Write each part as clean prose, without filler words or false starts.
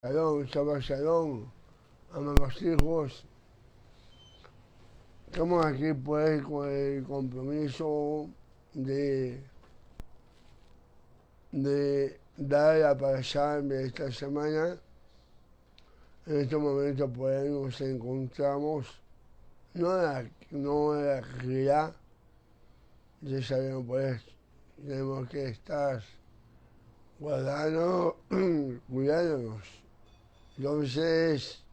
Shabbat Shalom, amados hijos. Estamos aquí pues con el compromiso de dar la parashá de esta semana. En este momento pues nos encontramos, no en la realidad, ya sabemos pues, tenemos que estar guardando, cuidándonos. Entonces,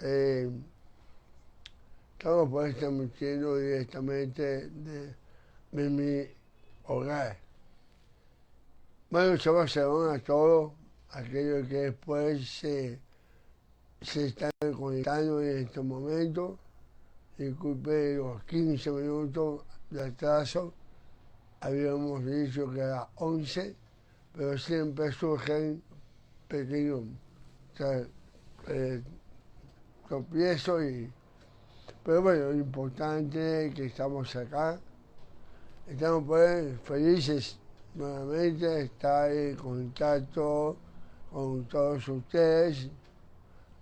estamos pues transmitiendo directamente de mi hogar. Bueno, Shabbat Shalom a todos aquellos que después se están conectando en estos momentos. Disculpe los 15 minutos de atraso. Habíamos dicho que era 11, pero siempre surgen pequeños tropiezos pero bueno, lo importante es que estamos acá. Estamos pues felices nuevamente de estar en contacto con todos ustedes,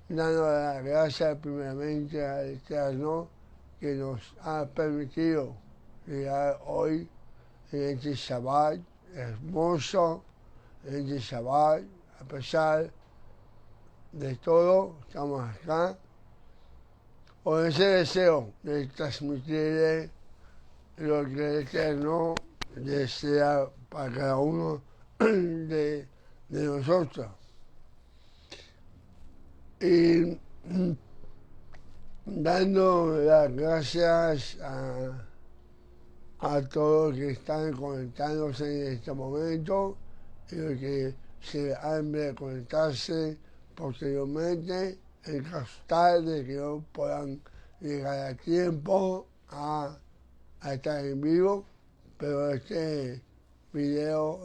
dando las gracias primeramente al Eterno que nos ha permitido llegar hoy en este Shabbat hermoso, en este Shabbat, a pesar de todo, estamos acá con ese deseo de transmitirle lo que el Eterno desea para cada uno de nosotros. Y dando las gracias a todos los que están conectándose en este momento y los que se han de conectarse posteriormente, en caso tal de que no puedan llegar a tiempo a estar en vivo, pero este video,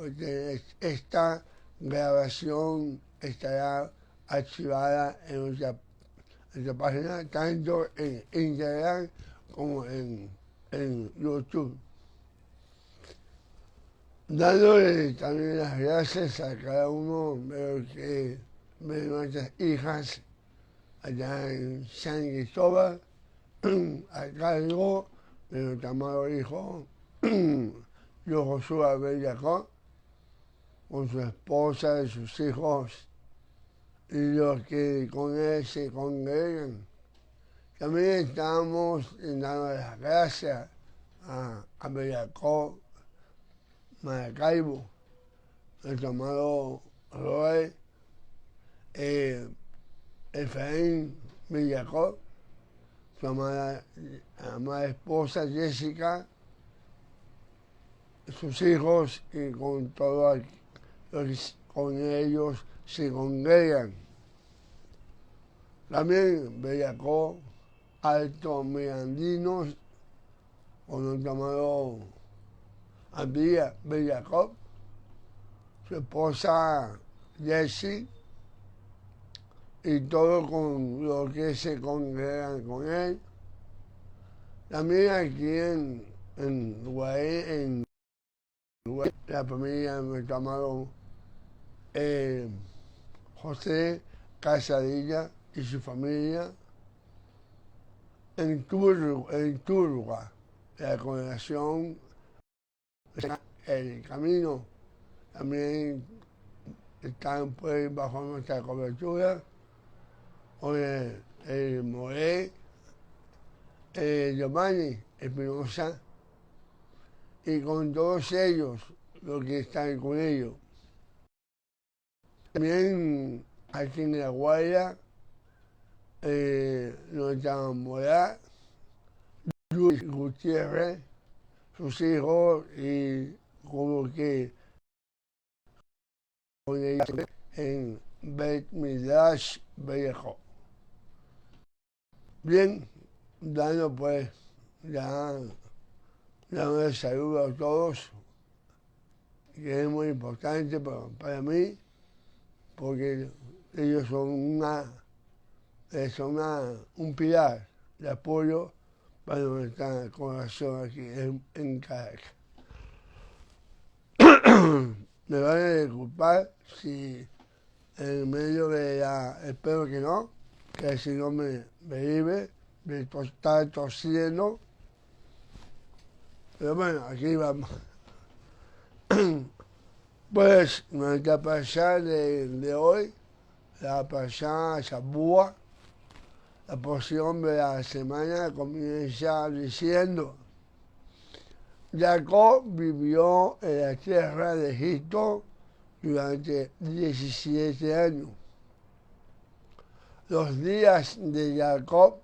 esta grabación estará archivada en nuestra página, tanto en Instagram como en YouTube. Dándole también las gracias a cada uno de nuestras hijas allá en San Cristóbal, a cargo de nuestro amado hijo Josué Bellacó, con su esposa y sus hijos y los que con él se congregan. También estamos dando las gracias a Bellacó Maracaibo, nuestro amado Roy, Efraín Bellacó, su amada esposa Jessica, sus hijos y con todos los que con ellos se congregan. También Bellacó, Alto Mirandinos, con nuestro amado Abdía Bellacó, su esposa Jessie, y todos con los que se congregan con él. También aquí en Guay, la familia de nuestro amado José Casadilla y su familia, en Turba, la congregación El Camino, también están pues bajo nuestra cobertura, con el Moré, Giovanni Espinosa, y con todos ellos, los que están con ellos. También aquí en La Guaira, nuestra morada, Luis Gutiérrez, sus hijos y como que con ella en Bet Midrash Vallejo. Bien, dando pues dando el saludo a todos, que es muy importante para mí, porque ellos son un pilar de apoyo para nuestra congregación aquí en Caracas. Me van a disculpar si en medio de la, espero que no, que si no me vive, me está tosiendo. Pero bueno, aquí vamos. Pues nuestra pasada de hoy, la pasada Shabua, la porción de la semana comienza diciendo: Jacob vivió en la tierra de Egipto durante 17 años. Los días de Jacob,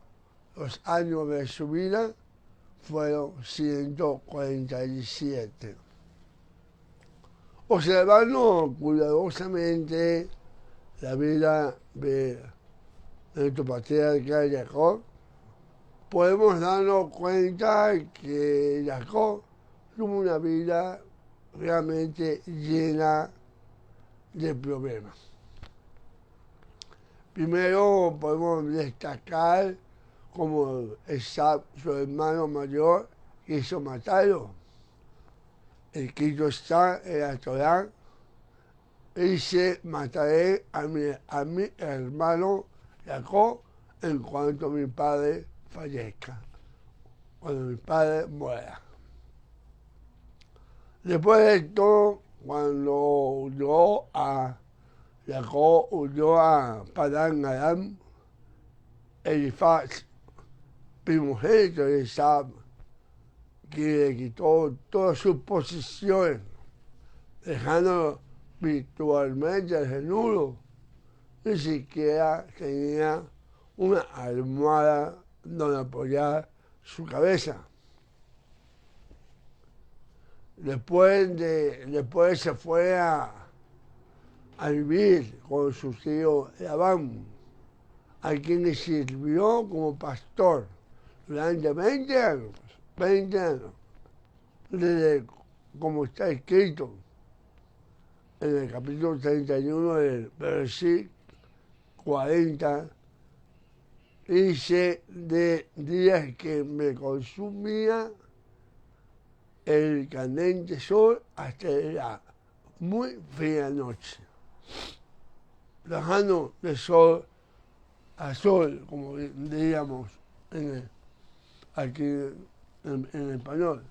los años de su vida, fueron 147. Observando cuidadosamente la vida de nuestro patriarca Jacob, podemos darnos cuenta que Jacob tuvo una vida realmente llena de problemas. Primero podemos destacar como Esau, su hermano mayor, quiso matarlo. Escrito está en la Torá: dice: mataré a mi hermano Jacob en cuanto mi padre fallezca, cuando mi padre muera. Después de esto, cuando Jacob huyó a Padán Aram, Elifaz, primogénito de Esau, que le quitó todas sus posesiones, dejando virtualmente desnudo, ni siquiera tenía una almohada donde apoyar su cabeza. Después se fue a vivir con su tío Labán, a quien le sirvió como pastor durante 20 años, desde como está escrito en el capítulo 31 del versículo 40, dice: de días que me consumía el candente sol hasta la muy fría noche, trabajando de sol a sol, como diríamos aquí en español.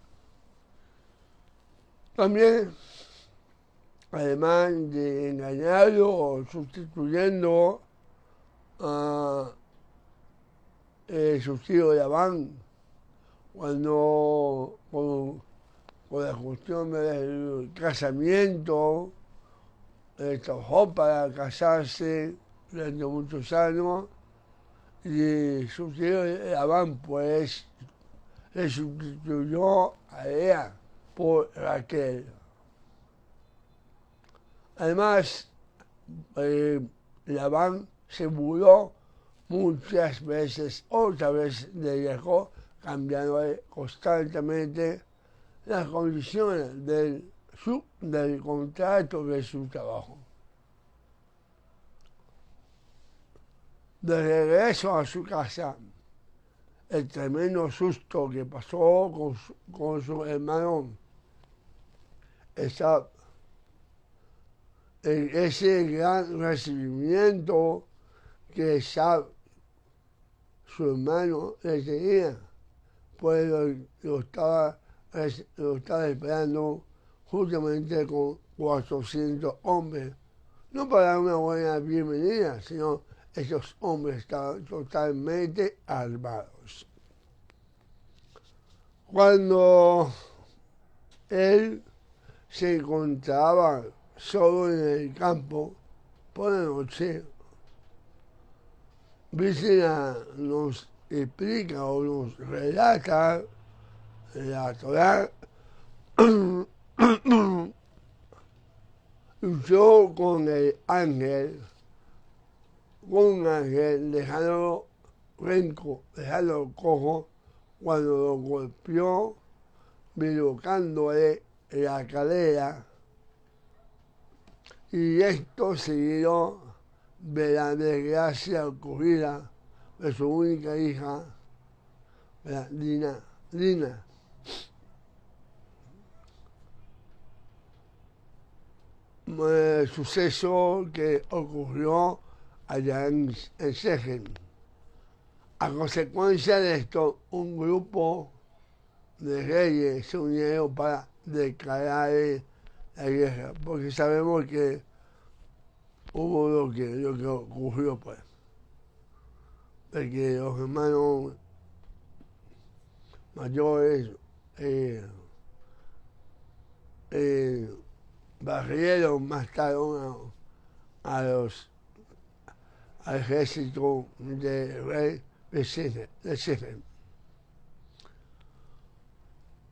También, además de engañarlo o sustituyendo a su tío Labán, cuando con la cuestión del casamiento, trabajó para casarse durante muchos años, y su tío Labán pues le sustituyó a ella por Raquel. Además, Labán se mudó muchas veces, otra vez de Jacob, cambiando constantemente las condiciones del contrato de su trabajo. De regreso a su casa, el tremendo susto que pasó con su hermano Esau, ese gran recibimiento que Esau, su hermano, le tenía, pues lo estaba esperando justamente con 400 hombres, no para una buena bienvenida, sino esos hombres estaban totalmente armados. Cuando él se encontraba solo en el campo por la noche, Bíblia nos explica o nos relata la Torá luchó con el ángel, con un ángel, dejándolo renco, dejándolo cojo, cuando lo golpeó, dislocándole la cadera, y esto seguido de la desgracia ocurrida de su única hija, Dina. suceso que ocurrió allá en Segen. A consecuencia de esto, un grupo de reyes se unieron para declarar la guerra, porque sabemos que hubo lo que ocurrió, pues, porque los hermanos mayores barrieron, mataron al ejército del rey de Segen.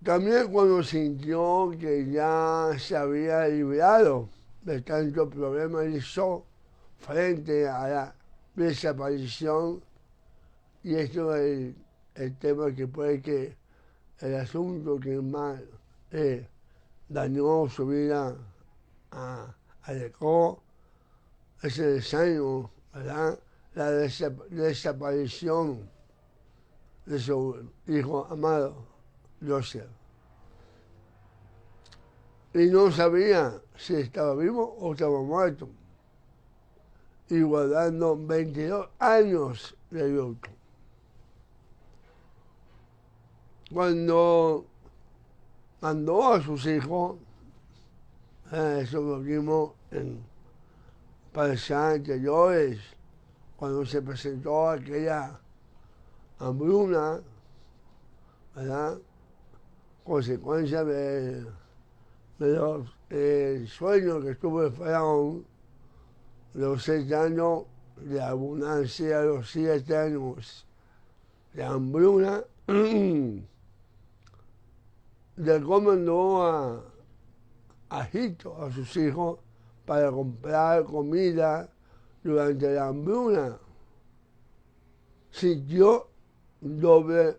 También cuando sintió que ya se había librado de tanto problema, hizo frente a la desaparición, y esto es el tema que puede que el asunto que más dañó su vida a Jacob, ese desánimo, ¿verdad? La desaparición de su hijo amado, Joseph. Y no sabía si estaba vivo o estaba muerto, y guardando 22 años de luto. Cuando mandó a sus hijos, eso lo vimos en pasajes anteriores, cuando se presentó aquella hambruna, ¿verdad? Consecuencia de los sueños que tuvo el faraón, los 6 años de abundancia, los 7 años de hambruna. Le comandó a Egipto, a sus hijos, para comprar comida durante la hambruna. Sintió el doble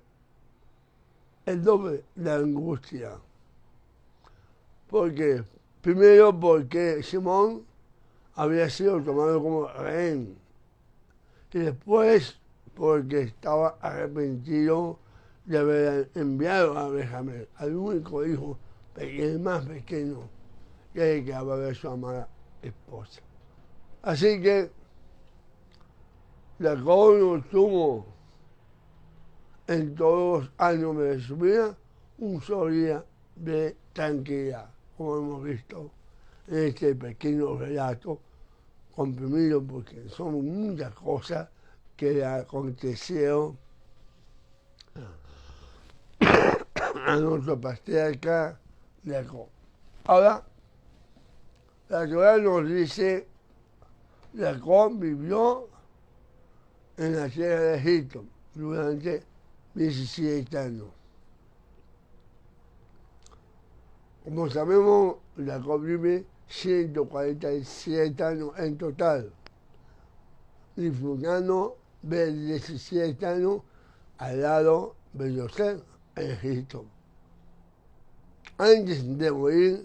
de angustia. ¿Por qué? Primero porque Simón había sido tomado como rehén, y después porque estaba arrepentido de haber enviado a Benjamín, al único hijo, el más pequeño, que quedaba de su amada esposa. Así que Jacob no tuvo en todos los años de su vida un solo día de tranquilidad, como hemos visto en este pequeño relato comprimido, porque son muchas cosas que le acontecieron a nuestro patriarca Jacob. Ahora, la Torá nos dice: Jacob vivió en la tierra de Egipto durante 17 años. Como sabemos, Jacob vive 147 años en total, disfrutando de 17 años al lado de José en Egipto. Antes de morir,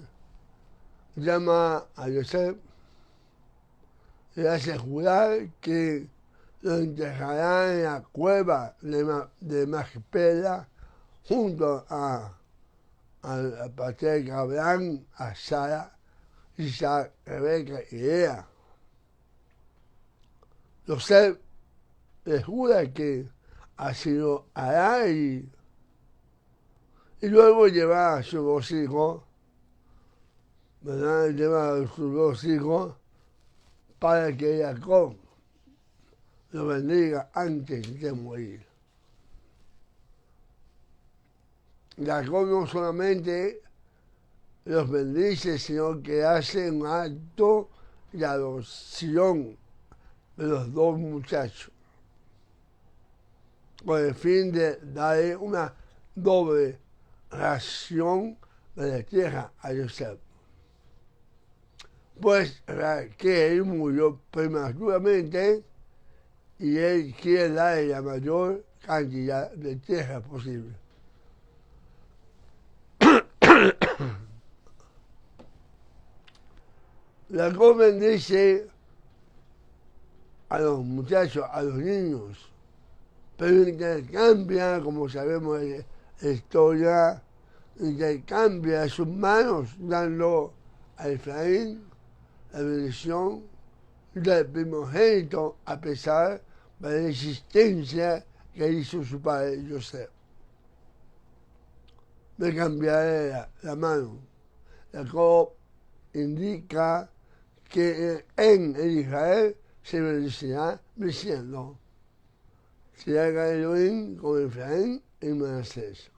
llama a José, le hace jurar que lo enterrará en la cueva de Macpela junto a patriarca Abraham, a Sara, Isaac, Rebeca y Lea. José le jura que así lo hará, y luego lleva a sus 2 hijos, ¿verdad? Lleva a sus 2 hijos para que Jacob lo bendiga antes de morir. Jacob no solamente los bendice, sino que hace un acto de adopción de los 2 muchachos, con el fin de darle una doble ración de la tierra a José. Pues Raquel murió prematuramente, y él quiere darle la mayor cantidad de tierra posible. Jacob bendice a los muchachos, a los niños, pero intercambia, como sabemos de la historia, intercambia sus manos, dando a Efraín la bendición del primogénito a pesar de la existencia que hizo su padre José. De cambiarle la mano. Jacob indica que en Israel se bendecirá diciendo: se haga Elohim con Efraín y Manasés.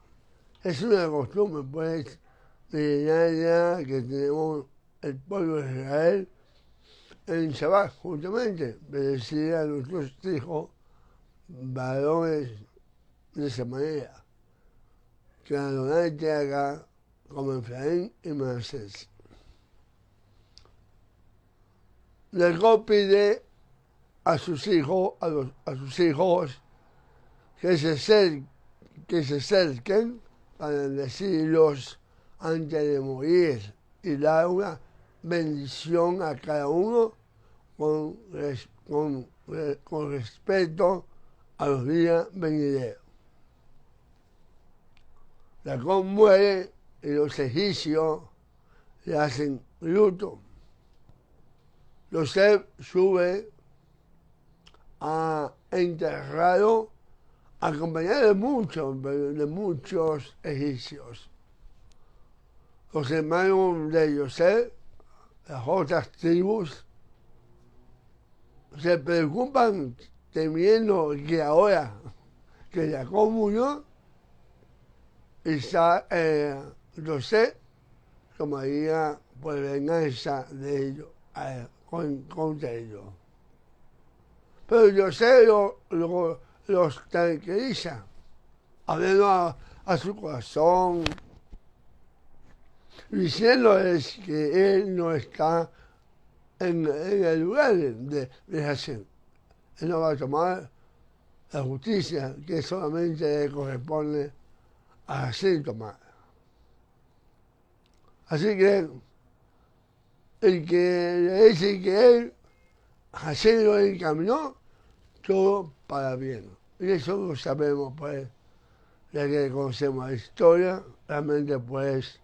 Es una costumbre, pues, milenaria que tenemos el pueblo de Israel en Shabbat, justamente, bendecir a nuestros hijos varones de esa manera. Que Adonai te haga como Efraín y Manasés. Jacob pide a sus hijos, que se acerquen para decirlos antes de morir y dar una bendición a cada uno con respeto a los días venideros. Jacob muere y los egipcios le hacen luto. José sube a enterrado acompañado de muchos egipcios. Los hermanos de José, las otras tribus, se preocupan temiendo que ahora que Jacob murió, José tomaría por venganza de ellos, contra ellos. Pero José los tranquiliza, hablando a su corazón, diciéndoles que él no está en el lugar de Hashem. Él no va a tomar la justicia que solamente le corresponde a Hashem tomar. Así que el que le dice que él, Hashem lo encaminó, todo para bien. Y eso lo sabemos, pues, ya que conocemos la historia, realmente, pues,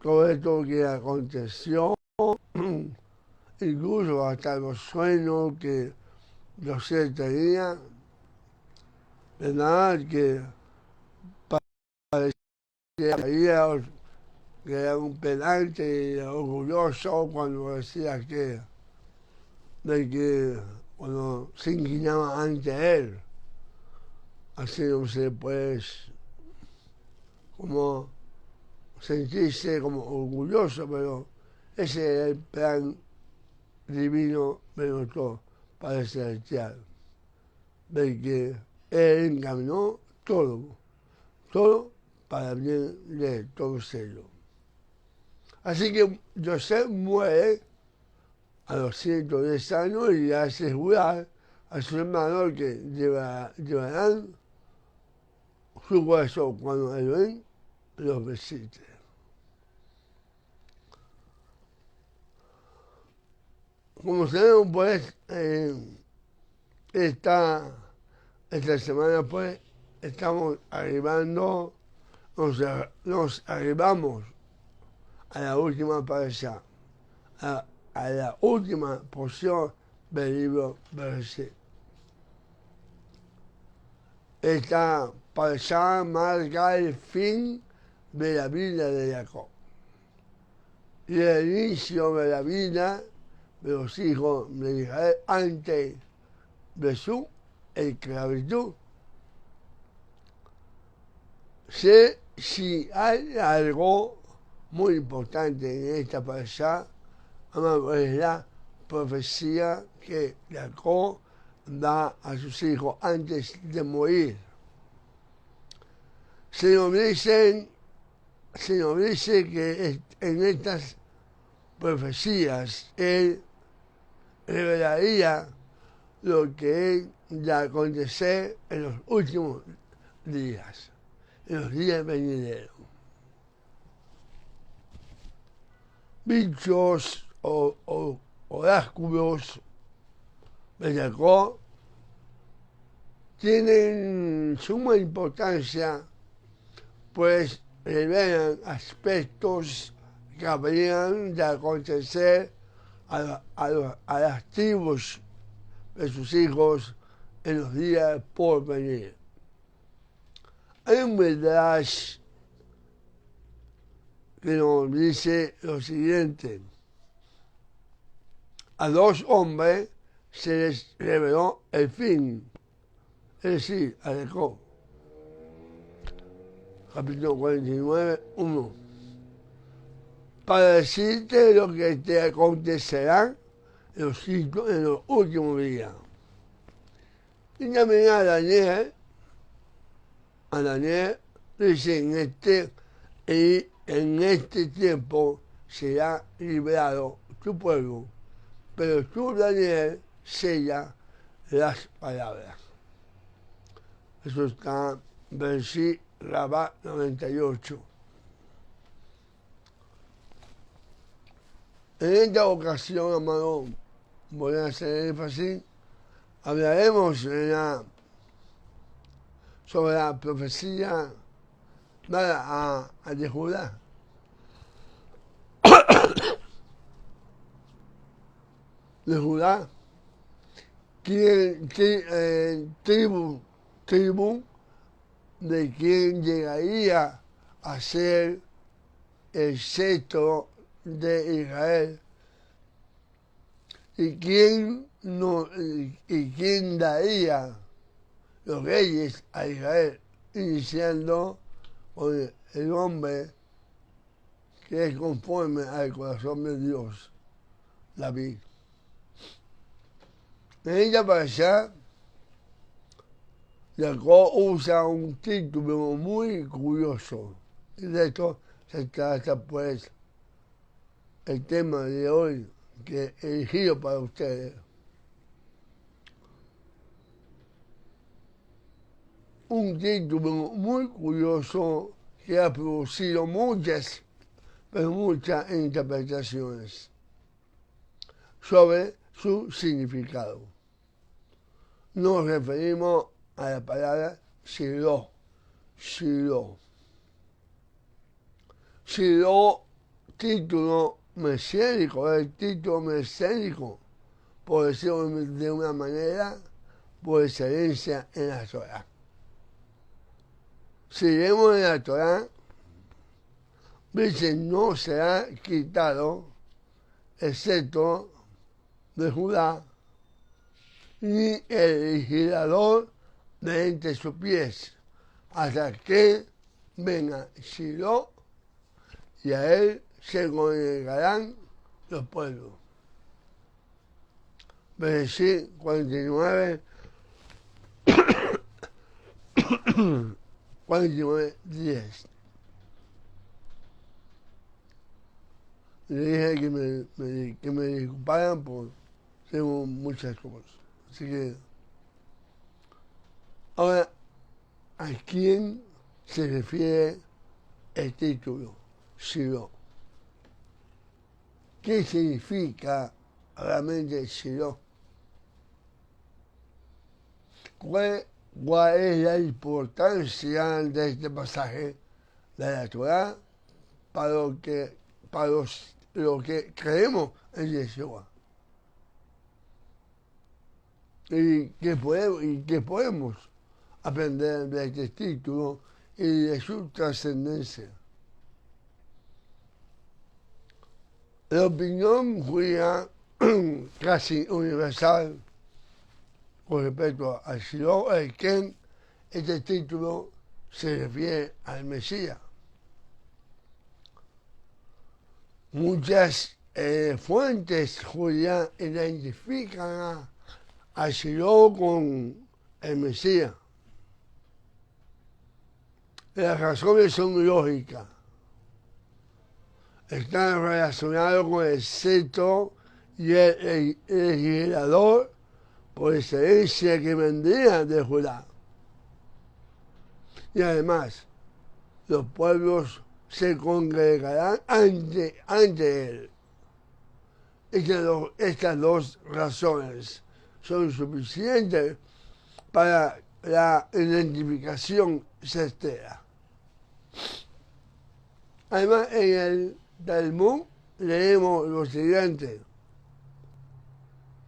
todo esto que aconteció, incluso hasta los sueños que José tenía, ¿verdad? Que parecía que era un pedante y orgulloso cuando decía cuando se inclinaba ante él, haciéndose pues como sentirse como orgulloso, pero ese es el plan divino de nuestro Padre Celestial, de que Él encaminó todo para el bien de todos ellos. Así que José muere a los 110 años y hace jurar a su hermano que llevarán su hueso cuando Elohim los visite. Como sabemos, pues, esta semana, pues, estamos nos arribamos a la última parasha, a la última porción del libro Bereshit. Esta parasha marca el fin de la vida de Jacob y el inicio de la vida de los hijos de Israel antes de su esclavitud. Si hay algo muy importante en esta parasha, es la profecía que Jacob da a sus hijos antes de morir. Se nos dice que en estas profecías él revelaría lo que ya acontecer en los últimos días, en los días venideros. Bichos o oráculos de Jacob tienen suma importancia, pues revelan aspectos que habrían de acontecer a las tribus de sus hijos en los días por venir. Hay un midrash que nos dice lo siguiente: a dos hombres se les reveló el fin, es decir, a Jacob. Capítulo 49, 1. Para decirte lo que te acontecerá en los últimos días. Y también a Daniel dice: en este tiempo será liberado tu pueblo, pero tú, Daniel, sella las palabras. Eso está en versículo Rabá 98. En esta ocasión, amado, voy a hacer énfasis, hablaremos sobre la profecía dada a de Judá. De Judá, tribu de quien llegaría a ser el cetro de Israel, y quién daría los reyes a Israel, iniciando con el hombre que es conforme al corazón de Dios, David. En ella para allá, Jacob usa un título muy curioso, y de esto se trata pues el tema de hoy que he elegido para ustedes. Un título muy curioso que ha producido muchas interpretaciones sobre su significado. Nos referimos a la palabra Shiloh. Shiloh, título mesiánico, el título mesiánico, por decirlo de una manera, por excelencia en la Torah. Si leemos en la Torah, dice: no será quitado el cetro de Judá, ni el legislador de entre sus pies, hasta que venga Shiloh, y a él se congregarán los pueblos. Versículo 49, 10. Le dije que me disculparan por tengo muchas cosas. Así que, ahora, ¿a quién se refiere el título Shiloh? ¿Qué significa realmente Shiloh? ¿Cuál es la importancia de este pasaje de la Torah para lo que creemos en Yeshua? ¿Y qué podemos aprender de este título y de su trascendencia? La opinión judía casi universal con respecto a Shiloh es que este título se refiere al Mesías. Muchas fuentes judías identifican a Shiloh con el Mesías. Las razones son lógicas. Están relacionados con el cetro y el legislador por excelencia que vendría de Judá. Y además, los pueblos se congregarán ante él. Estas dos razones son suficientes para la identificación certera. Además, en el Talmud leemos lo siguiente: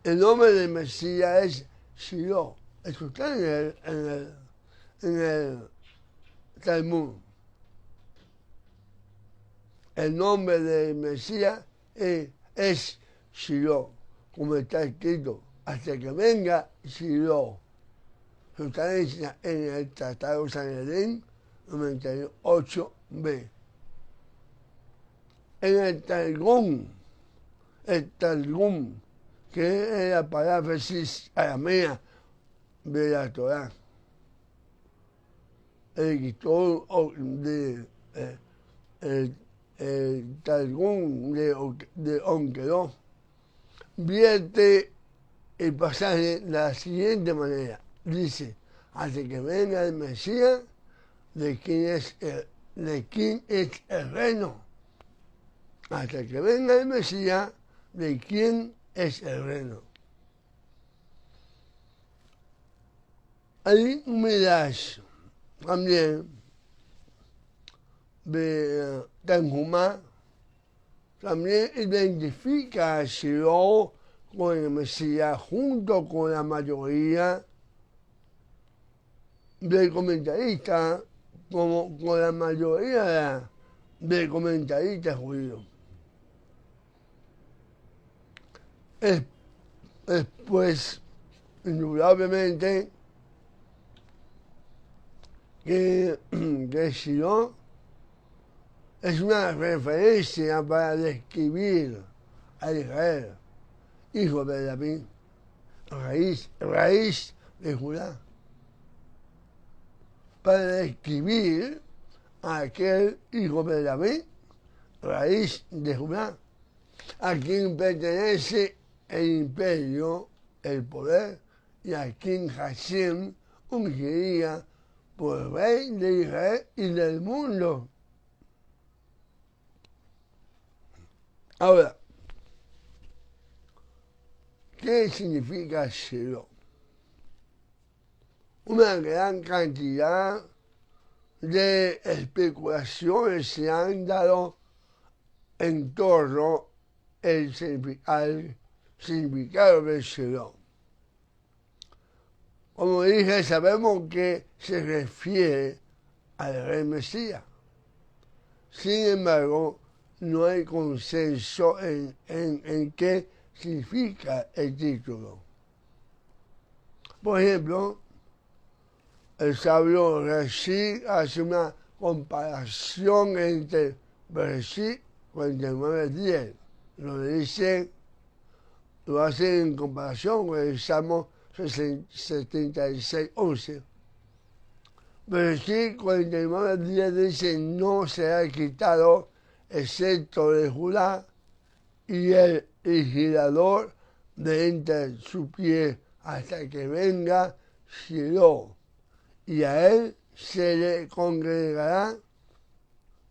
El nombre del Mesías es Shiloh. Eso está en el Talmud. El nombre del Mesías es Shiloh, como está escrito, hasta que venga Shiloh. Eso está en el Tratado Sanedrín 98b. En el Targum, que es la paráfrasis aramea de la Torá, el escritor el Targum de Onkelos vierte el pasaje de la siguiente manera. Dice, hasta que venga el Mesías, ¿de quién es el reino? Hasta que venga el Mesías, ¿de quién es el reino? Hay un Midrash también de Tanhumá, también identifica a Shiloh con el Mesías junto con la mayoría de comentaristas, como con la mayoría de comentaristas judíos. Es pues, indudablemente, que Shiloh es una referencia para describir a Israel, hijo de David, raíz de Judá, para describir a aquel hijo de David, raíz de Judá, a quien pertenece el imperio, el poder, y a quien Hashem ungiría por rey de Israel y del mundo. Ahora, ¿qué significa Shiloh? Una gran cantidad de especulaciones se han dado en torno al significado de Shiloh. Como dije, sabemos que se refiere al rey Mesías. Sin embargo, no hay consenso en qué significa el título. Por ejemplo, el sabio Rashi hace una comparación entre Bereshit 49:10. Lo hace en comparación con el Salmo 76:11. Bereshit 49:10 dice, no será quitado excepto de Judá y el legislador de entre su pie hasta que venga Shiloh, y a él se le congregarán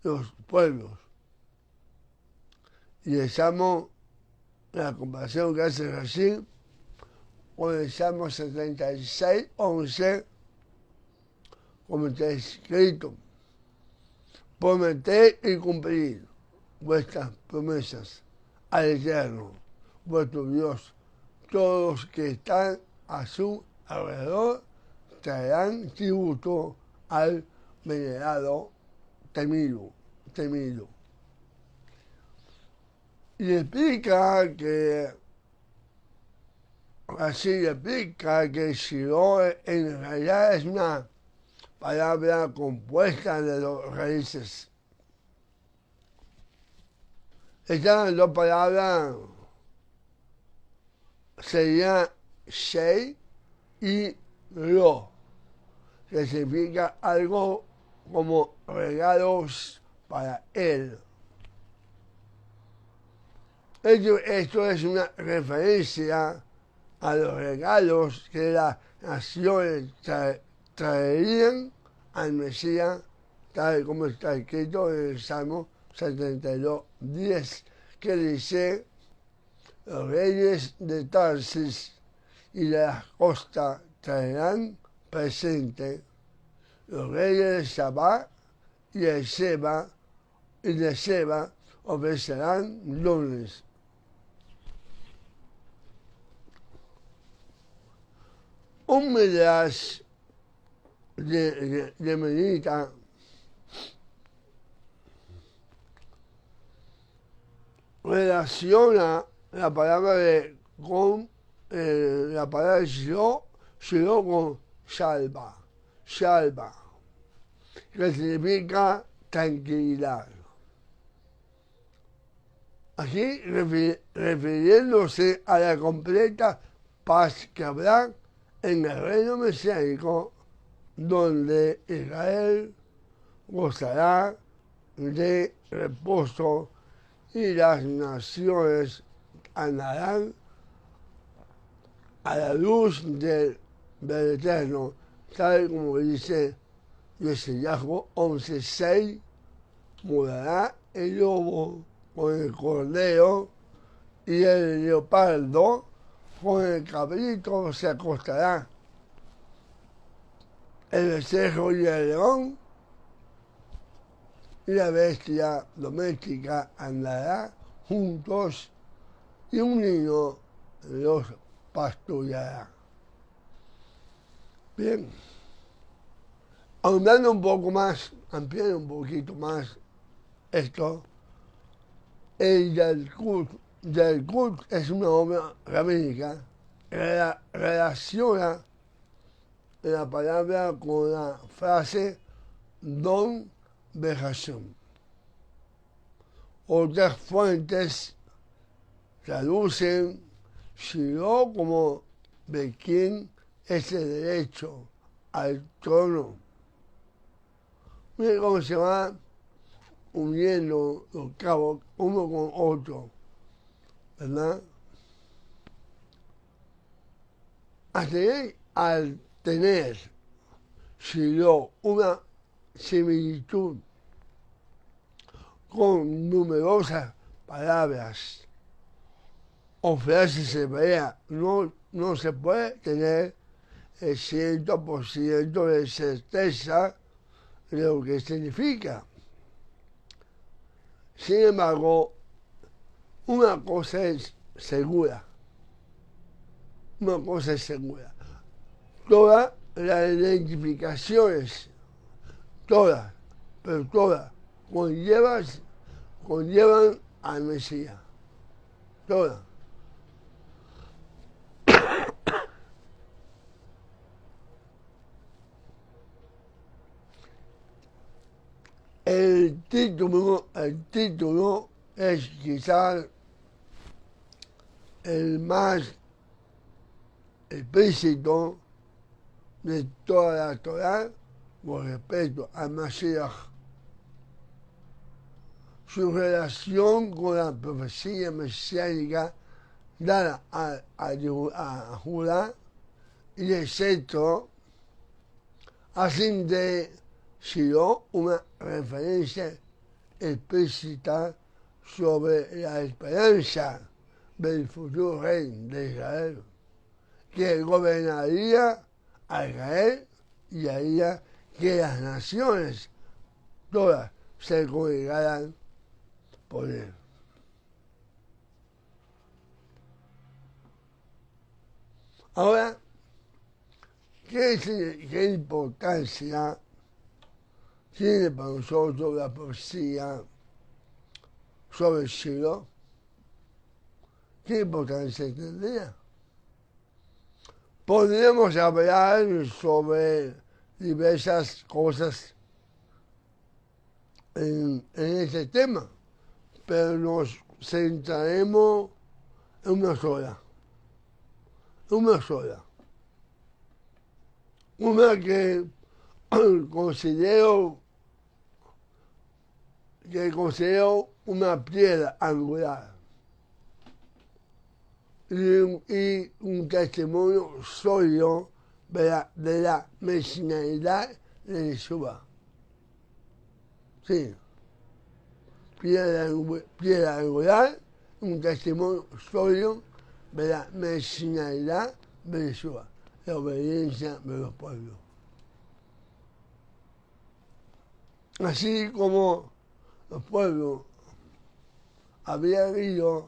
los pueblos. Y el Salmo, la comparación que hace Rashi con el Salmo 76:11, como está escrito, prometer y cumplir vuestras promesas al Eterno, vuestro Dios. Todos los que están a su alrededor traerán tributo al venerado temido. Y explica que, así explica que Shiloh en realidad es una palabra compuesta de dos raíces. Estas dos palabras serían Shei y Lo, que significa algo como regalos para él. Esto es una referencia a los regalos que las naciones traerían al Mesías, tal como está escrito en el Salmo 72:10, que dice, los reyes de Tarsis y de las costas traerán presente, los reyes de Sabá y de Seba ofrecerán dones. un midrash de Medita relaciona la palabra con la palabra Shiloh con Shalva, que significa tranquilidad. Aquí refiriéndose a la completa paz que habrá en el reino mesiánico, donde Israel gozará de reposo y las naciones andarán a la luz del Eterno, tal como dice Yeshayahu 11:6, mudará el lobo con el cordero y el leopardo con el cabrito se acostará. El becerro y el león y la bestia doméstica andará juntos y un niño los pastoreará. Bien, ahondando un poco más, ampliando un poquito más esto, el Yalkut es una obra rabínica que relaciona la palabra con la frase Don Behashem. Otras fuentes traducen Shiloh como de quien es el derecho al trono. Miren cómo se va uniendo los cabos uno con otro, ¿verdad? Al tener Shiloh una similitud con numerosas palabras o frases hebreas, no se puede tener el 100% de certeza de lo que significa. Sin embargo, una cosa es segura. Todas las identificaciones, pero todas, conllevan al Mesías. Todas. El título es quizás el más explícito de toda la Torá con respecto al Mashiach. Su relación con la profecía mesiánica dada a Judá y el centro hacen de Shiloh una referencia explícita sobre la esperanza del futuro rey de Israel, que gobernaría a Israel y haría que las naciones todas se congregaran por él. Ahora, ¿qué importancia tiene para nosotros la profecía sobre Shiloh? ¿Qué importancia tendría? Podríamos hablar sobre diversas cosas en este tema, pero nos centraremos en una sola. Una que considero una piedra angular y un testimonio sólido de la mesianidad de Yeshua. Sí, piedra angular, un testimonio sólido de la mesianidad de Yeshua, la obediencia de los pueblos. Así como los pueblos habían ido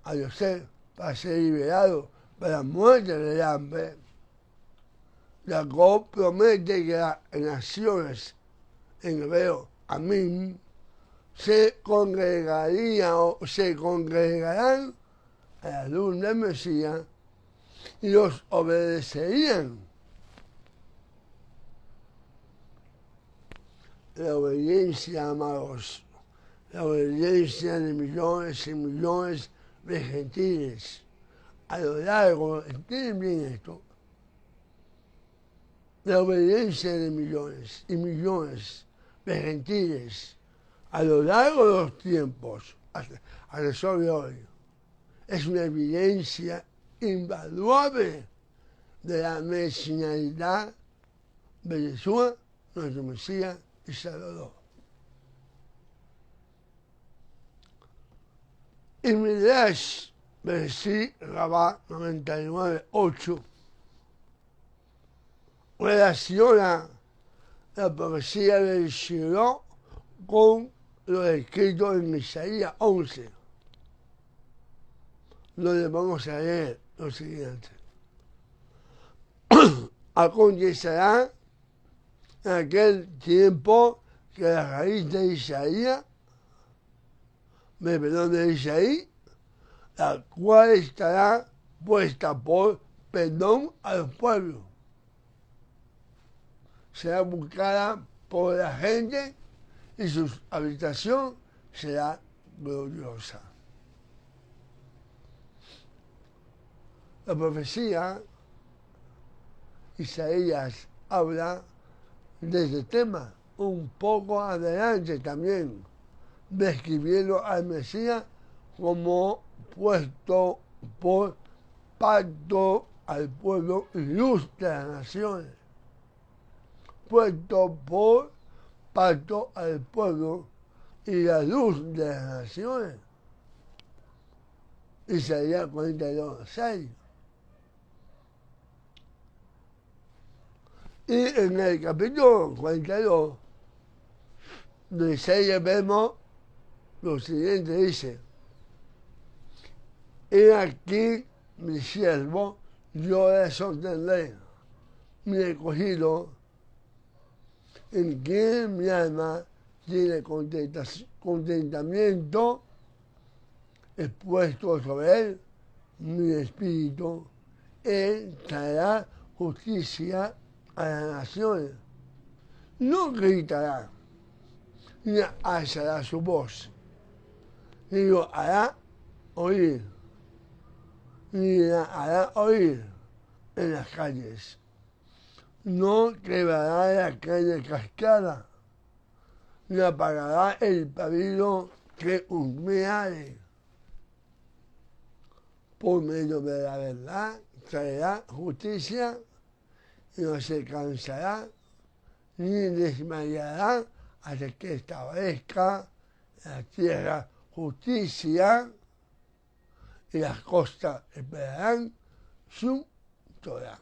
a Yosef para ser liberados de la muerte del hambre, Jacob promete que las naciones, en hebreo, amén, se congregarían o se congregarán a la luz del Mesías y los obedecerían. La obediencia, amados, la obediencia de millones y millones de gentiles a lo largo, entienden bien esto, la obediencia de millones y millones de gentiles a lo largo de los tiempos, hasta el sol de hoy, es una evidencia invaluable de la mesianidad de Jesús, nuestro Mesías y Salvador. Y Midrash Bereshit Rabá 99:8 relaciona la profecía del Shiloh con lo escrito en Isaías 11, donde vamos a leer lo siguiente. Acontecerá en aquel tiempo que la raíz de Isaías, de Isaí, la cual estará puesta por perdón a los pueblos, será buscada por la gente y su habitación será gloriosa. La profecía, Isaías habla de este tema un poco adelante también, describiendo al Mesías como puesto por pacto al pueblo y luz de las naciones. Puesto por pacto al pueblo y la luz de las naciones. Isaías 42:6. Y en el capítulo 42 de Isaías vemos lo siguiente, dice: he aquí mi siervo, yo le sostendré, mi escogido, en quien mi alma tiene contentamiento, he puesto sobre él mi espíritu, él traerá justicia a las naciones. No gritará, ni alzará su voz, ni lo hará oír, ni la hará oír en las calles. No quebrará la calle cascada, ni apagará el pabilo que humeare. Por medio de la verdad traerá justicia y no se cansará ni desmayará hasta que establezca la tierra justicia y las costas esperarán su Torah.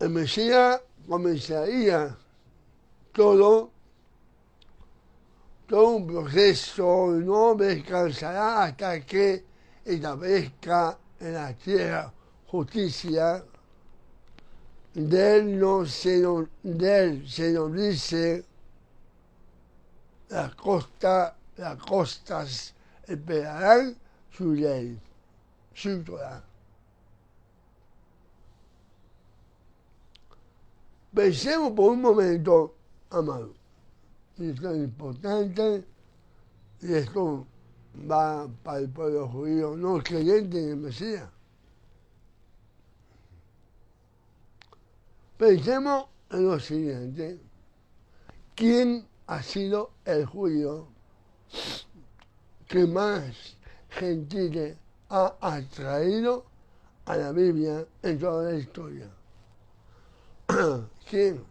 El Mesías comenzaría todo un proceso, no descansará hasta que establezca en la tierra justicia. De él se nos dice las costas esperarán su ley, su Torah. Pensemos por un momento, amado, y esto es importante, y esto va para el pueblo judío no creyente en el Mesías. Pensemos en lo siguiente: ¿quién ha sido el judío que más gentiles ha atraído a la Biblia en toda la historia? ¿Quién?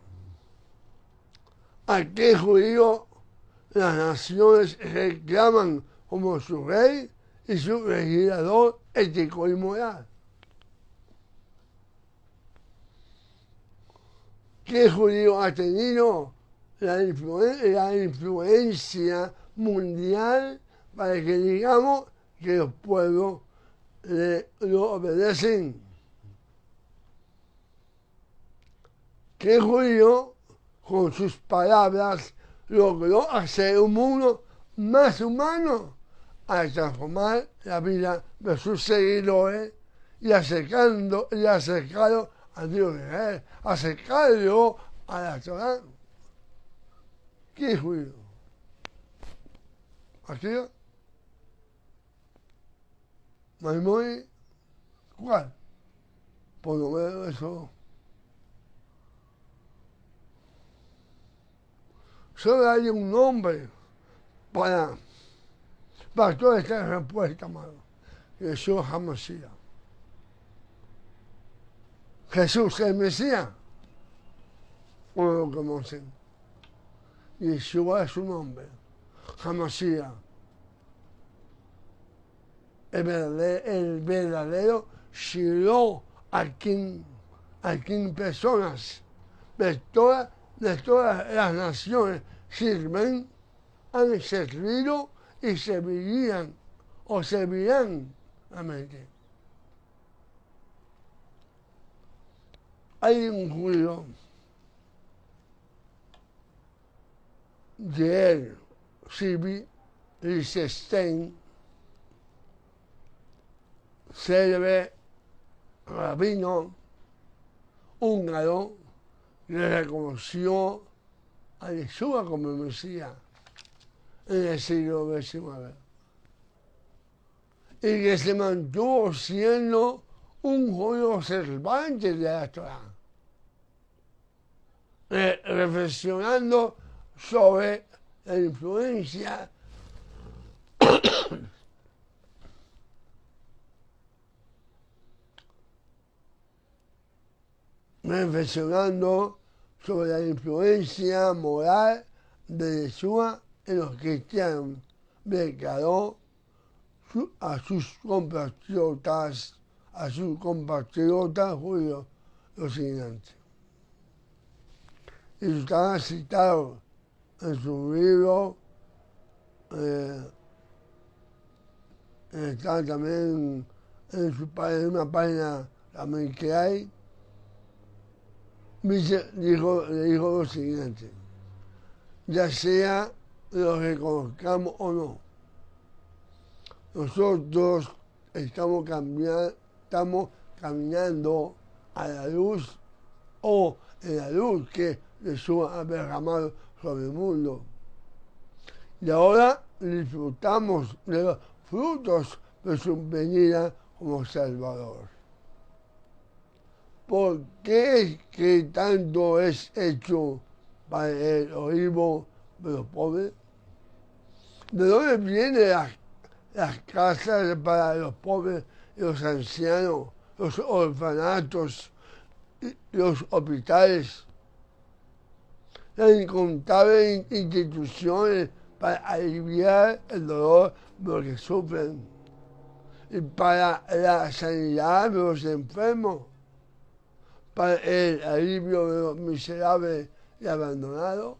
¿A qué judío las naciones reclaman como su rey y su legislador ético y moral? ¿Qué judío ha tenido la influencia mundial para que digamos que los pueblos lo obedecen. Que Julio, con sus palabras, logró hacer un mundo más humano al transformar la vida de sus seguidores y acercarlo a Dios de Israel, acercarlo a la Torah. ¿Qué es Julio? ¿Aquí? Maimónides, ¿cuál? Por lo menos eso. Solo hay un nombre para toda esta respuesta, amado. Jesús HaMashiach. Jesús el Mesías. ¿Cómo lo conocen? Yeshua es su nombre. HaMashiach. El verdadero Shiloh, a quien personas de todas las naciones han servido y servirán. Amén. Hay un judío de él, Sibi Lichtenstein, célebre rabino húngaro, le reconoció a Yeshua como Mesías en el siglo XIX y que se mantuvo siendo un judío observante de la Torah, reflexionando sobre la influencia moral de Yeshua en los cristianos, declaró a sus compatriotas judíos lo siguiente. Y está citado en su libro, está también en una página también que hay. Le dijo lo siguiente: ya sea lo reconozcamos o no, nosotros estamos caminando a la luz o en la luz que Jesús ha derramado sobre el mundo. Y ahora disfrutamos de los frutos de su venida como Salvador. ¿Por qué es que tanto es hecho para el oído de los pobres? ¿De dónde vienen las casas para los pobres y los ancianos, los orfanatos, los hospitales, las incontables instituciones para aliviar el dolor de los que sufren y para la sanidad de los enfermos, para el alivio de los miserables y abandonados?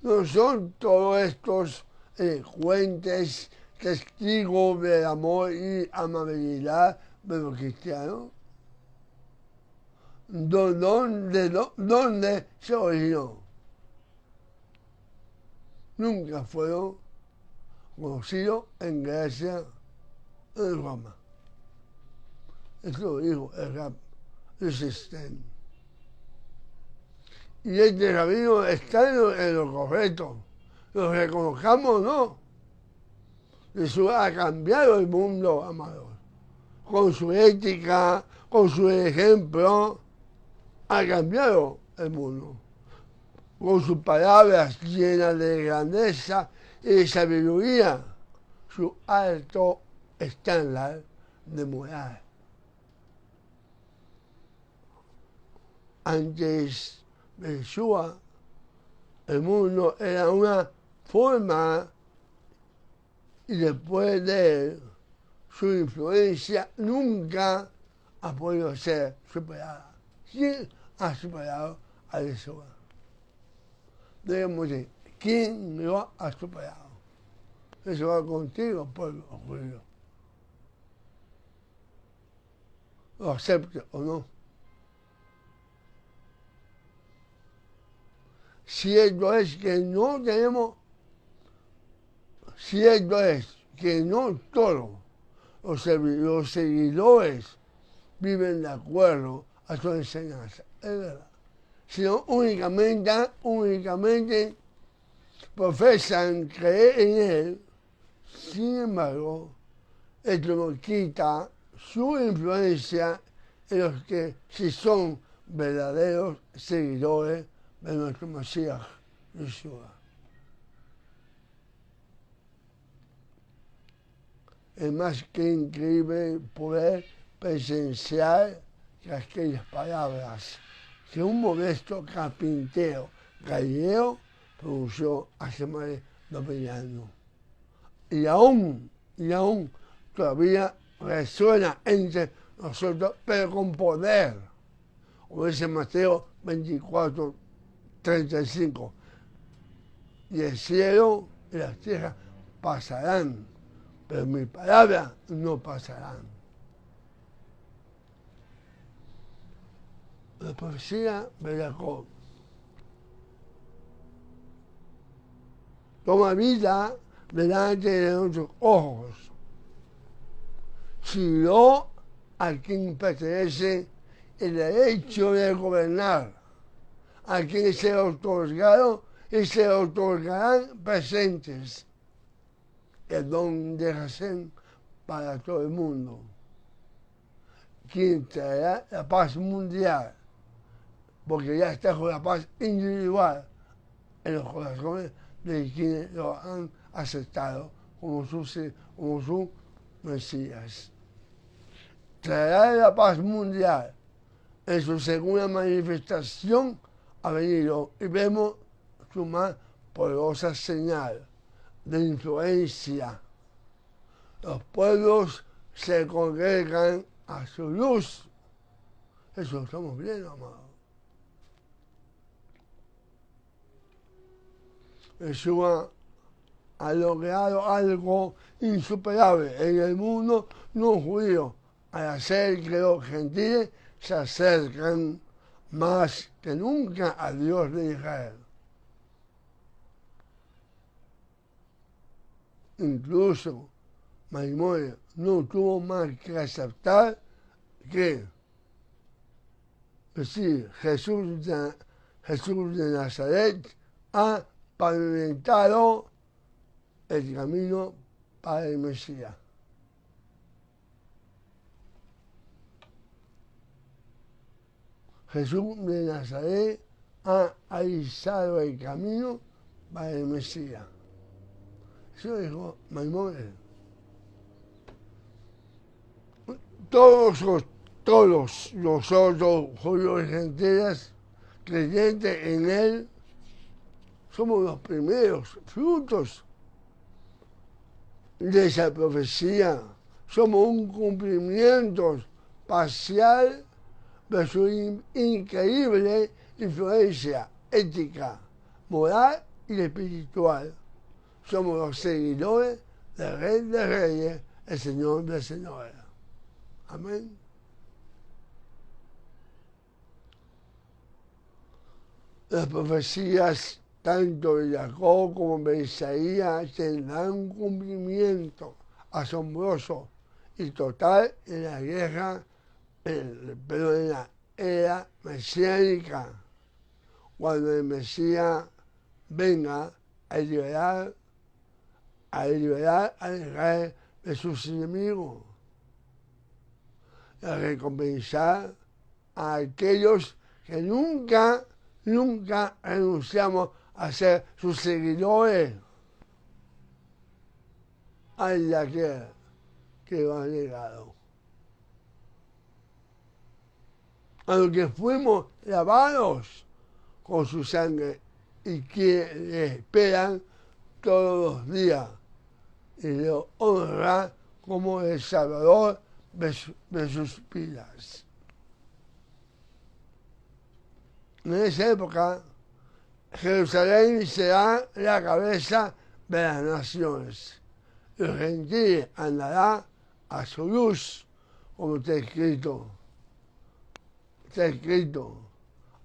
¿No son todos estos elocuentes testigos del amor y amabilidad de los cristianos? ¿Dónde se originó? Nunca fueron conocidos en Grecia, en Roma. Eso lo dijo el Rab Lichtenstein. Y este rabino está en lo correcto. Lo reconozcamos o no. Jesús ha cambiado el mundo, amados. Con su ética, con su ejemplo, ha cambiado el mundo. Con sus palabras llenas de grandeza y de sabiduría, su alto estándar de moral. Antes de Yeshua, el mundo era una forma y después de él, su influencia nunca ha podido ser superada. ¿Quién ha superado a Yeshua? debemos decir, ¿quién lo ha superado? Eso va contigo, pueblo judío. Lo acepte o no. Cierto es que no tenemos, cierto es que no todos los seguidores viven de acuerdo a su enseñanza, es verdad. Sino únicamente profesan creer en él. Sin embargo, esto no quita su influencia en los que sí son verdaderos seguidores de nuestro Mesías, Yeshua. Es más que increíble poder presenciar que aquellas palabras que un modesto carpintero gallego pronunció hace más de 2000 años. Y aún todavía resuena entre nosotros, pero con poder. Como dice Mateo 24:35. Y el cielo y la tierra pasarán, pero mis palabras no pasarán. La profecía de Jacob toma vida delante de nuestros ojos. Siguió a quien pertenece el derecho de gobernar, a quien se otorgaron y se otorgarán presentes, el don de Hashem para todo el mundo, quien traerá la paz mundial, porque ya está con la paz individual en los corazones de quienes lo han aceptado como su Mesías. Traerá la paz mundial. En su segunda manifestación ha venido y vemos su más poderosa señal de influencia. Los pueblos se congregan a su luz. Eso estamos bien, amados. Yeshua ha logrado algo insuperable en el mundo no judío, al hacer que los gentiles se acercan más que nunca a Dios de Israel. Incluso Maimónides no tuvo más que aceptar que sí, Jesús de Nazaret ha pavimentado el camino para el Mesías. Jesús de Nazaret ha alisado el camino para el Mesías. Eso dijo Maimónides. Todos los otros judíos y gentiles creyentes en él somos los primeros frutos de esa profecía. Somos un cumplimiento parcial de su increíble influencia ética, moral y espiritual. Somos los seguidores del Rey de Reyes, el Señor de Señores. Amén. Las profecías tanto de Jacob como de Isaías tendrán un cumplimiento asombroso y total en la guerra, pero en la era mesiánica, cuando el Mesías venga a liberar a Israel de sus enemigos, a recompensar a aquellos que nunca renunciamos a ser sus seguidores. Hay de aquel que lo ha negado. A los que fuimos lavados con su sangre y que le esperan todos los días y le honran como el Salvador de sus vidas. En esa época, Jerusalén será la cabeza de las naciones. El gentil andará a su luz, como está escrito. Está escrito,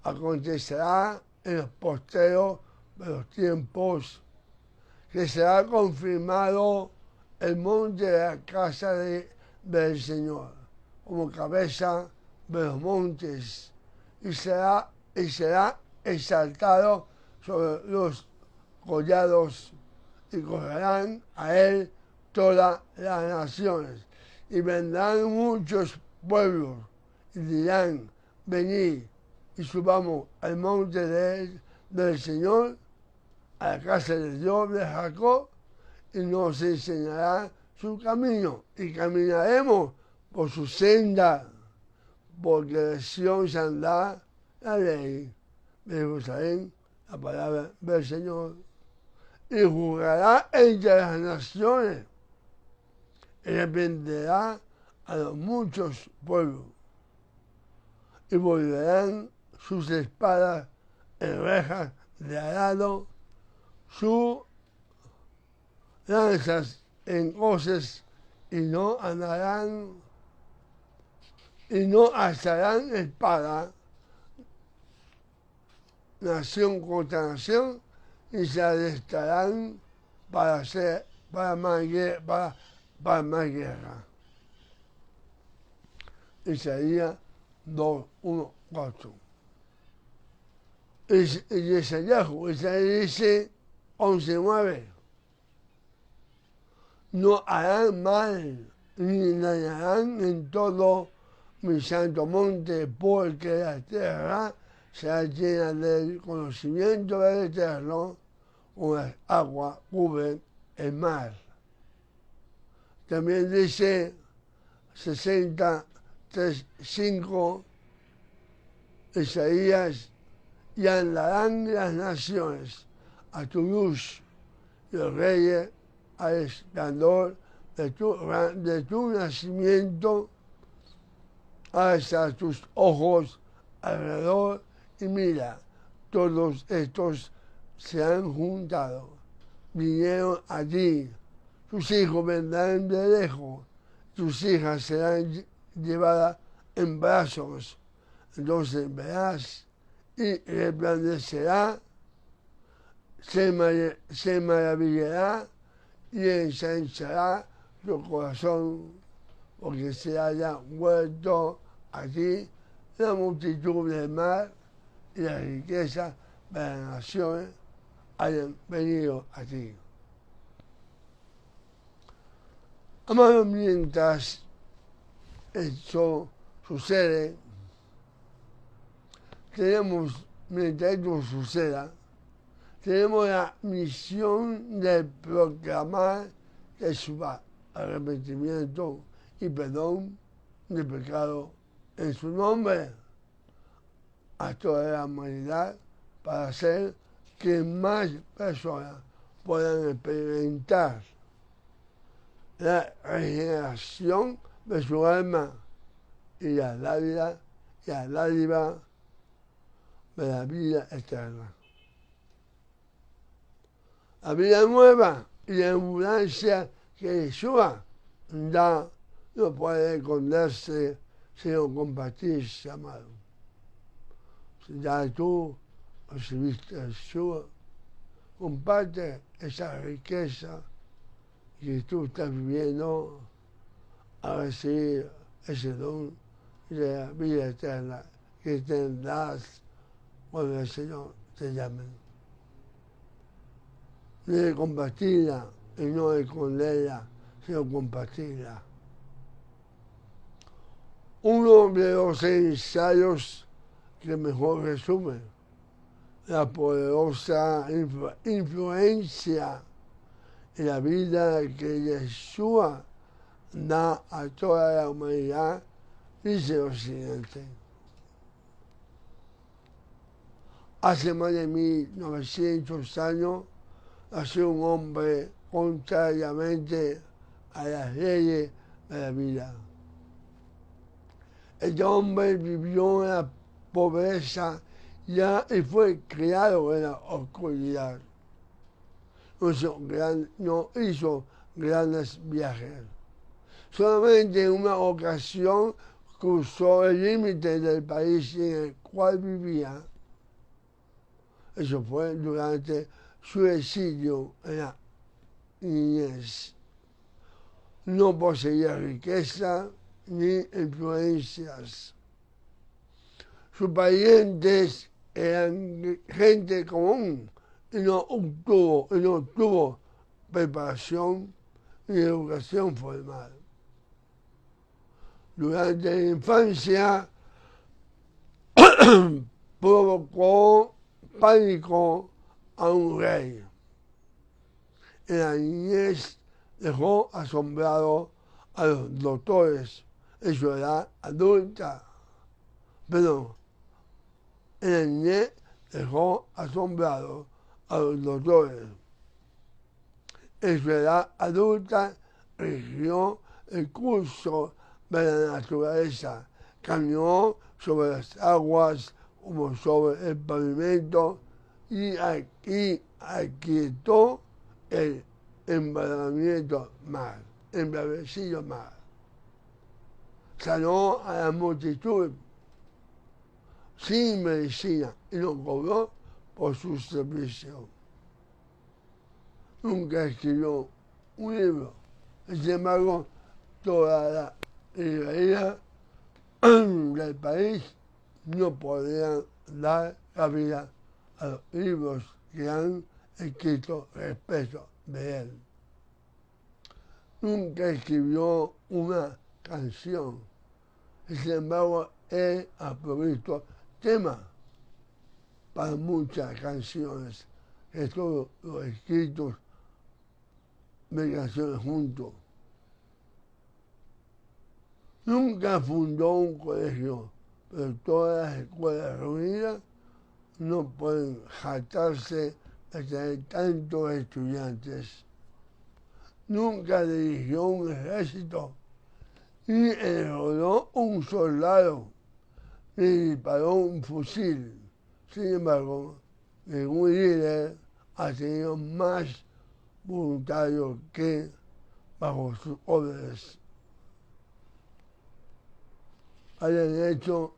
acontecerá en los posteros de los tiempos que será confirmado el monte de la casa del Señor como cabeza de los montes y será exaltado sobre los collados y correrán a él todas las naciones y vendrán muchos pueblos y dirán, venid y subamos al monte del Señor, a la casa de Dios de Jacob, y nos enseñará su camino, y caminaremos por su senda, porque de Sión saldrá la ley, de Jerusalén la palabra del Señor, y juzgará entre las naciones, y arrepentirá a los muchos pueblos, y volverán sus espadas en rejas de arado, sus lanzas en hoces, y no andarán y no alzarán espada nación contra nación, y se alistarán para más guerra. Isaías 2, 1, 4. Y Isaías dice 11, 9. No harán mal, ni dañarán en todo mi santo monte, porque la tierra será llena del conocimiento del Eterno, como las aguas cubren el mar. También dice 63:5, Isaías, y andarán las naciones a tu luz, y los reyes al esplendor de tu nacimiento. Alza tus ojos alrededor y mira, todos estos se han juntado, vinieron a ti, tus hijos vendrán de lejos, tus hijas serán llevadas en brazos, entonces verás y resplandecerá, se maravillará y ensanchará tu corazón, porque se haya vuelto a ti la multitud del mar y la riqueza de las naciones hayan venido a ti. Amados, mientras esto sucede, mientras esto suceda, tenemos la misión de proclamar Yeshua, arrepentimiento y perdón de pecado en su nombre a toda la humanidad, para hacer que más personas puedan experimentar la regeneración de su alma y la dádiva de la vida eterna. La vida nueva y la abundancia que Yeshua da no puede esconderse sino compartirse, amado. Si ya tú recibiste a Yeshua, comparte esa riqueza que tú estás viviendo a recibir ese don de la vida eterna que tendrás cuando el Señor te llame. Debe compartirla y no esconderla, sino compartirla. Uno de los ensayos que mejor resume la poderosa influencia en la vida que Yeshua da a toda la humanidad dice lo siguiente: hace más de 1900 años nació un hombre contrariamente a las leyes de la vida. Este hombre vivió en la pobreza ya y fue criado en la oscuridad. No hizo grandes viajes. Solamente en una ocasión cruzó el límite del país en el cual vivía. Eso fue durante su exilio en la niñez. No poseía riqueza ni influencias. Sus parientes eran gente común y no tuvo preparación ni educación formal. Durante la infancia provocó pánico a un rey. En la niñez dejó asombrado a los doctores en su edad adulta. En la niñez dejó asombrado a los doctores. En su edad adulta rigió el curso de la naturaleza, caminó sobre las aguas como sobre el pavimento y aquietó el embravecido mar. Sanó a la multitud sin medicina y no cobró por su servicio. Nunca escribió un libro. Sin embargo, toda la librería del país no podrían dar cabida a los libros que han escrito respecto de él. Nunca escribió una canción. Sin embargo, él ha provisto temas para muchas canciones, que todos los escritos de canciones juntos. Nunca fundó un colegio, pero todas las escuelas reunidas no pueden jactarse de tener tantos estudiantes. Nunca dirigió un ejército, ni enroló un soldado, ni disparó un fusil. Sin embargo, ningún líder ha tenido más voluntarios que bajo sus órdenes hayan hecho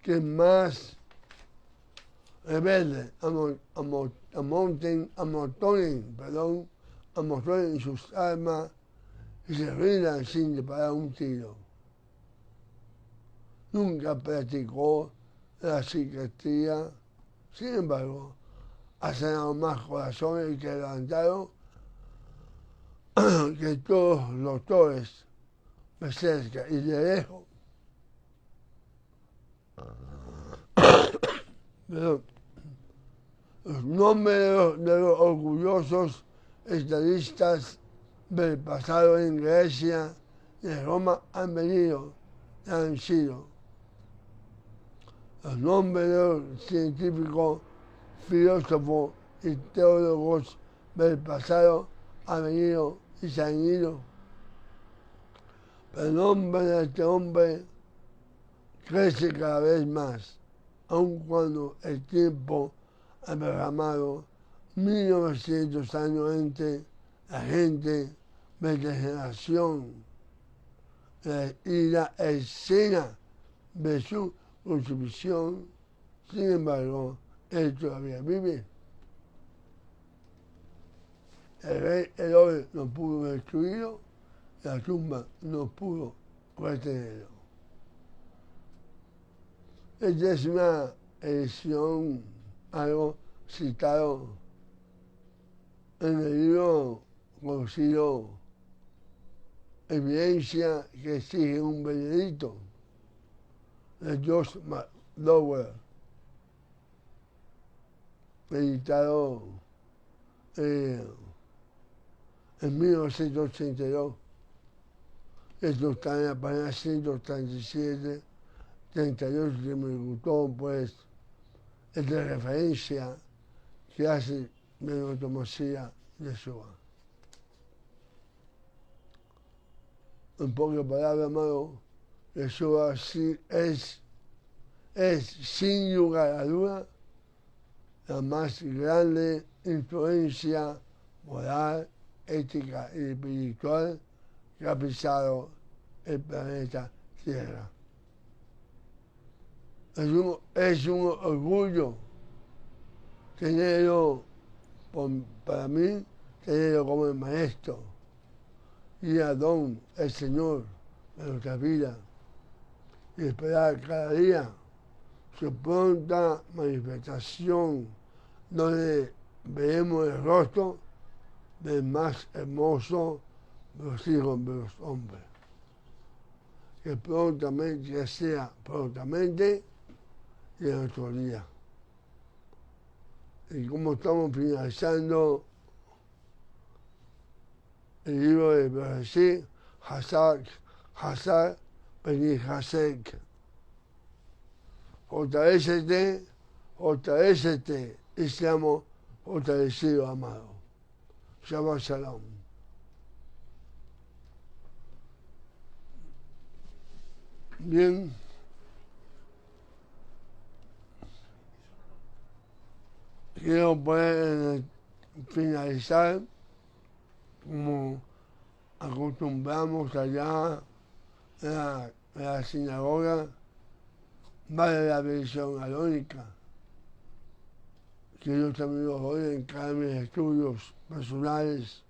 que más rebeldes amontonen sus armas y se rindan sin disparar un tiro. Nunca practicó la psiquiatría, sin embargo, ha sanado más corazones quebrantados que todos los doctores de cerca y de lejos. Pero los nombres de los orgullosos estadistas del pasado en Grecia y en Roma han sido. Los nombres de los científicos, filósofos y teólogos del pasado han venido y se han ido. Pero el nombre de este hombre crece cada vez más, aun cuando el tiempo ha derramado 1900 años entre la gente de generación y la escena de su crucifixión. Sin embargo, él todavía vive. El rey Herodes no pudo destruirlo, la tumba no pudo retenerlo. Esta es una edición, algo citado en el libro conocido Evidencia que exige un veredicto, de George McDowell, editado en 1982. Esto está en la página 137, 38, que me gustó, pues, es de referencia que hace de la ortodoxia de Yeshua. En pocas palabras, amado, Yeshua sí es sin lugar a duda la más grande influencia moral, ética y espiritual que ha pisado el planeta Tierra. Es un orgullo tenerlo, para mí, tenerlo como el maestro y Adón, el Señor de nuestra vida, y esperar cada día su pronta manifestación, donde veremos el rostro del más hermoso de los hijos de los hombres. Que prontamente, que sea prontamente y en nuestro día. Y como estamos finalizando el libro de Bereshit, Hazar, Beni Hasek. Fortalécete, y seamos fortalecidos, amados. Shabbat Shalom. Bien. Quiero poder finalizar como acostumbramos allá en la sinagoga, vale la bendición arónica, que los amigos hoy en cada mis estudios personales,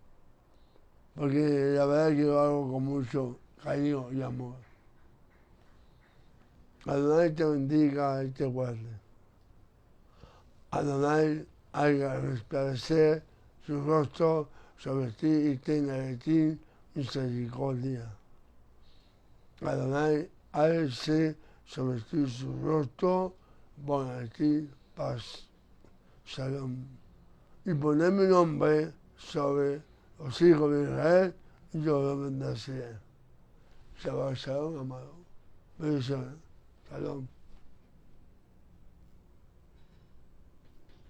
porque la verdad que lo hago con mucho cariño y amor. Adonai te bendiga y te guarde. Adonai haga resplandecer su rostro sobre ti y tenga de ti misericordia. Adonai alce sobre ti su rostro, ponga de ti paz. Shalom. Y poner mi nombre sobre los hijos de Israel y yo lo bendeciré. Shabbat Shalom, amado. Bendiciones. Shalom.